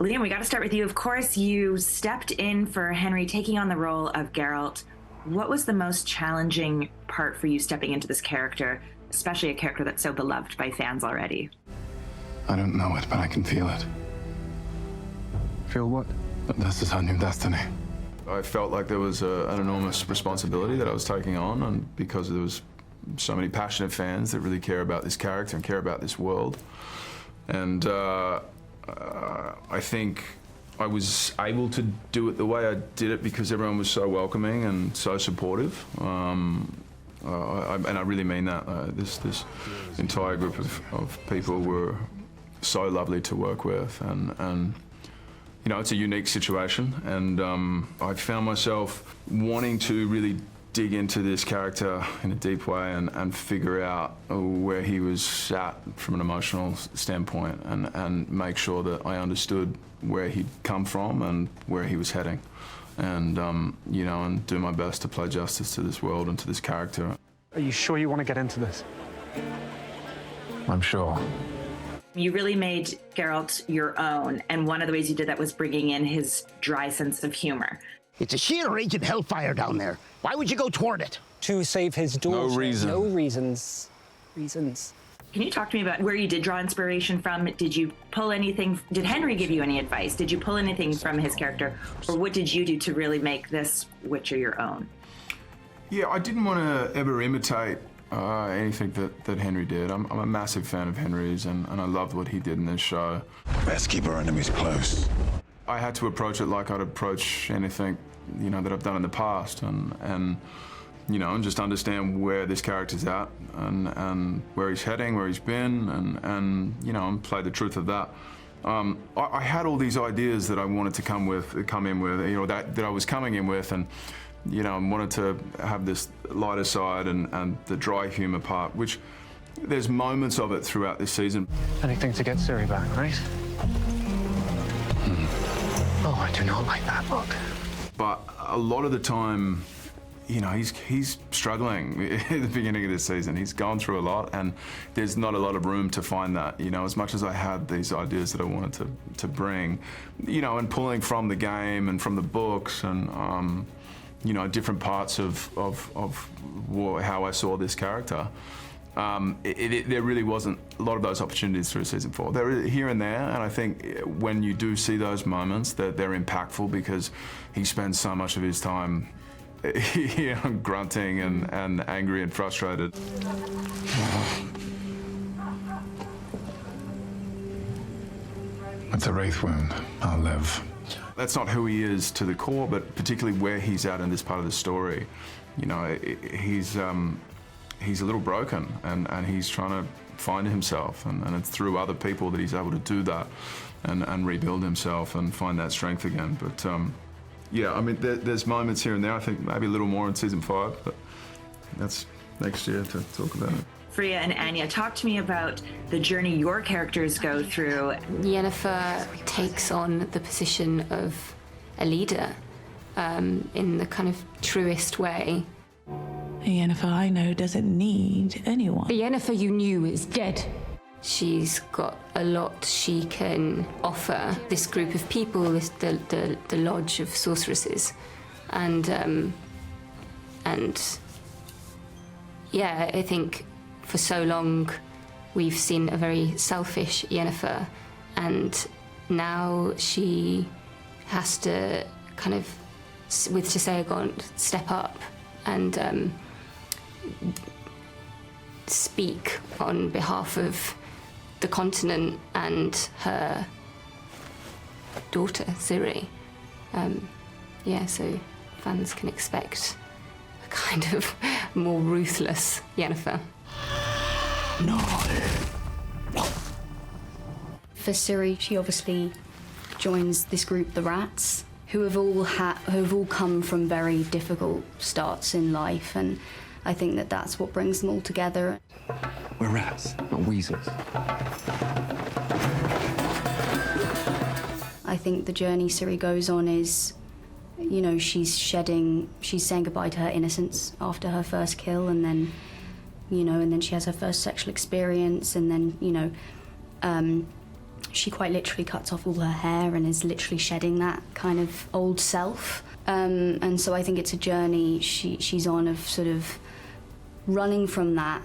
Liam, we got to start with you. Of course, you stepped in for Henry taking on the role of Geralt. What was the most challenging part for you stepping into this character, especially a character that's so beloved by fans already? I don't know it, but I can feel it. Feel what? That this is our new destiny. I felt like there was an enormous responsibility that I was taking on, and because there was so many passionate fans that really care about this character and care about this world. And I think I was able to do it the way I did it because everyone was so welcoming and so supportive. And I really mean that. This entire group of people were so lovely to work with, and you know, it's a unique situation, and I found myself wanting to really dig into this character in a deep way and figure out where he was at from an emotional standpoint, and make sure that I understood where he'd come from and where he was heading, and you know, and do my best to play justice to this world and to this character. Are you sure you want to get into this? I'm sure. You really made Geralt your own, and one of the ways you did that was bringing in his dry sense of humor. It's a sheer raging hellfire down there. Why would you go toward it? To save his daughter. No reason. No reasons. Reasons. Can you talk to me about where you did draw inspiration from? Did you pull anything? Did Henry give you any advice? Did you pull anything from his character? Or what did you do to really make this Witcher your own? Yeah, I didn't want to ever imitate anything that Henry did. I'm a massive fan of Henry's, and I loved what he did in this show. Best keep our enemies close. I had to approach it like I'd approach anything, you know, that I've done in the past, and you know, and just understand where this character's at, and where he's heading, where he's been, and you know, and play the truth of that. I had all these ideas that I wanted to come in with, you know, that I was coming in with, and you know, I wanted to have this lighter side and the dry humor part, which there's moments of it throughout this season. Anything to get Ciri back, right? Oh, I do not like that look. But a lot of the time, you know, he's struggling at the beginning of this season. He's gone through a lot, and there's not a lot of room to find that. You know, as much as I had these ideas that I wanted to bring, you know, and pulling from the game and from the books, and you know, different parts of how I saw this character. There really wasn't a lot of those opportunities through season 4. They're here and there, and I think when you do see those moments, that they're impactful because he spends so much of his time you know, grunting and angry and frustrated. It's a wraith wound. I'll live. That's not who he is to the core, but particularly where he's at in this part of the story. You know, he's a little broken, and he's trying to find himself, and it's through other people that he's able to do that and rebuild himself and find that strength again. But yeah, I mean, there's moments here and there. I think maybe a little more in season 5, but that's next year to talk about it. Freya and Anya, talk to me about the journey your characters go through. Yennefer takes on the position of a leader in the kind of truest way. The Yennefer I know doesn't need anyone. The Yennefer you knew is dead. She's got a lot she can offer this group of people, the Lodge of Sorceresses, and yeah, I think for so long we've seen a very selfish Yennefer, and now she has to kind of, with Chalotra, step up and speak on behalf of the continent and her daughter, Ciri. Yeah, so fans can expect a kind of more ruthless Yennefer. No. For Ciri, she obviously joins this group, the Rats, who have all come from very difficult starts in life, and I think that that's what brings them all together. We're rats, not weasels. I think the journey Ciri goes on is, you know, she's saying goodbye to her innocence after her first kill, and then, you know, and then she has her first sexual experience, and then, you know, she quite literally cuts off all her hair and is literally shedding that kind of old self. And so I think it's a journey she's on of sort of running from that,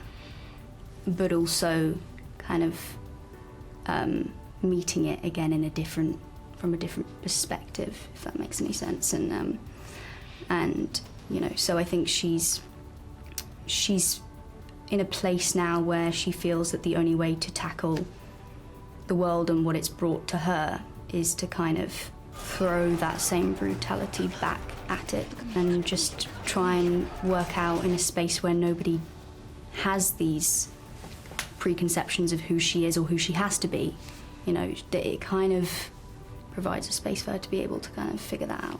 but also kind of meeting it again in from a different perspective, if that makes any sense. And you know, so I think she's in a place now where she feels that the only way to tackle the world and what it's brought to her is to kind of throw that same brutality back at it and just try and work out in a space where nobody has these preconceptions of who she is or who she has to be. You know, that it kind of provides a space for her to be able to kind of figure that out.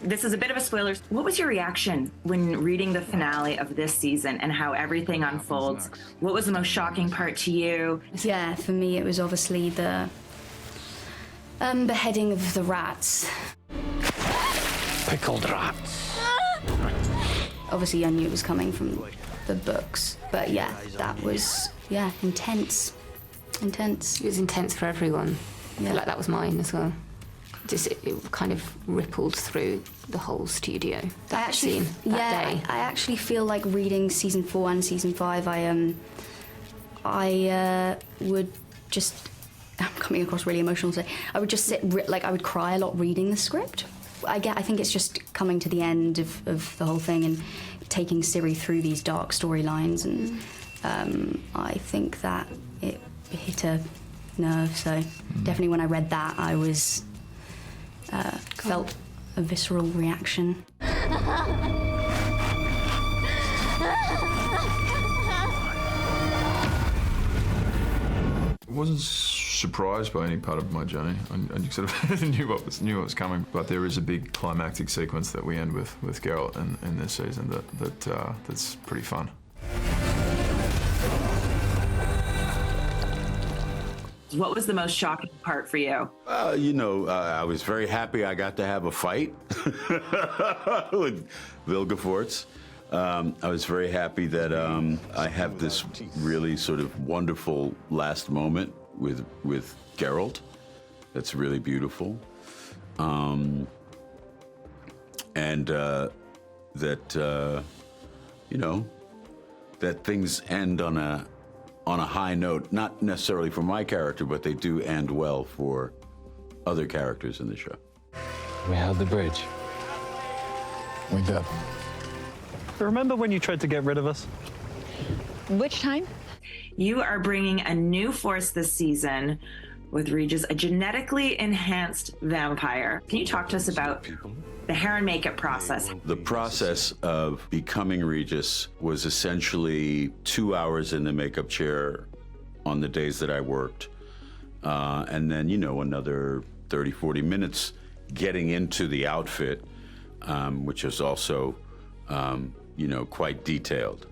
This is a bit of a spoiler. What was your reaction when reading the finale of this season and how everything unfolds? What was the most shocking part to you? Yeah, for me it was obviously the beheading of the rats. Pickled rats. Obviously I knew it was coming from the books, but yeah, that was, intense. Intense. It was intense for everyone. I feel like that was mine as well. Just it kind of rippled through the whole studio. That scene, that day. I actually feel like reading season 4 and season 5. I would just. I'm coming across really emotional today. I would just sit, I would cry a lot reading the script. I think it's just coming to the end of the whole thing and taking Ciri through these dark storylines, and I think that it hit a nerve. So definitely when I read that, I was. Felt a visceral reaction. I wasn't surprised by any part of my journey. I sort of knew what was coming. But there is a big climactic sequence that we end with Geralt in this season that's pretty fun. What was the most shocking part for you? I was very happy I got to have a fight with Vilgefortz. I was very happy that I have this really sort of wonderful last moment with Geralt. That's really beautiful. And that things end on a high note, not necessarily for my character, but they do end well for other characters in the show. We held the bridge. We did. Remember when you tried to get rid of us? Which time? You are bringing a new force this season with Regis, a genetically enhanced vampire. Can you talk to us about the hair and makeup process? The process of becoming Regis was essentially 2 hours in the makeup chair on the days that I worked. And then, another 30, 40 minutes getting into the outfit, which is also, quite detailed.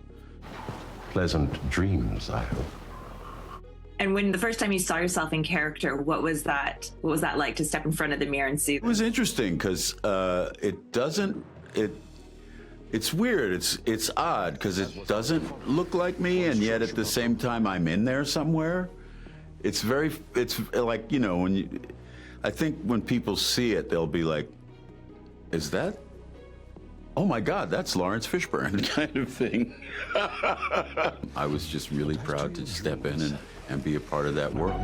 Pleasant dreams, I hope. And when the first time you saw yourself in character, what was that like to step in front of the mirror and see? It was interesting because it's weird. It's odd because it doesn't look like me, and yet at the same time I'm in there somewhere. It's like, I think when people see it, they'll be like, is that? Oh my God, that's Laurence Fishburne kind of thing. I was just really proud to step in and be a part of that world.